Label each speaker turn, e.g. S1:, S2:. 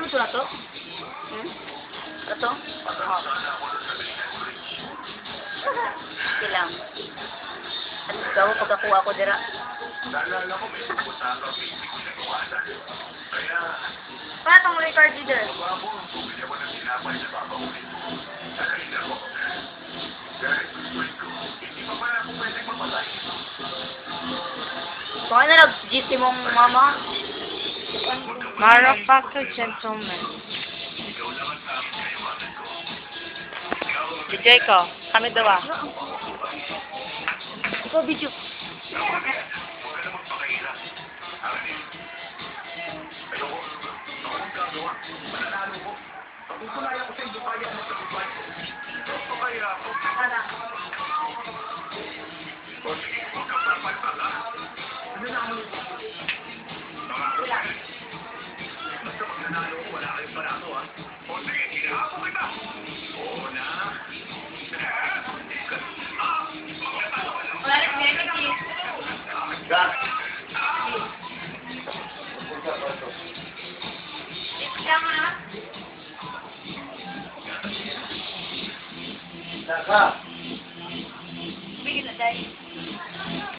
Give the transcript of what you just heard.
S1: gusto na to? Ito? Sige lang. Ano gawa pagkakuha ko dira?
S2: Naalala ko may pupunta ka basic pinagawasan. Kaya,
S1: Paano tong record dito?
S2: mababo ang bumili ako ng tinapay na papaulit. Nakain ako. Dahil gustuin ko, hindi pa pala ako pwede mamatay.
S1: Baka na nag-GT mong mama?
S3: Motherfucker gentleman.
S2: Ikaw lang ang tanging kailangan ko.
S3: DJ ko, kami dawa.
S1: Ikaw, video.
S2: Huwag ka na magpakahirap. Akin, ayoko. Ako ang gagawa. Mananalo ko. Kung kulaya ko sa iyo, kaya mo sa buhay. Gusto kaya ako. O sige, huwag kang papalpala. Ano na ako? Basta pag nanalo ko, wala kayong barato, ha? O sige, hinahapo kita. Oo na.
S1: Wala rin meron eh. Kaya mo na?
S2: Saka.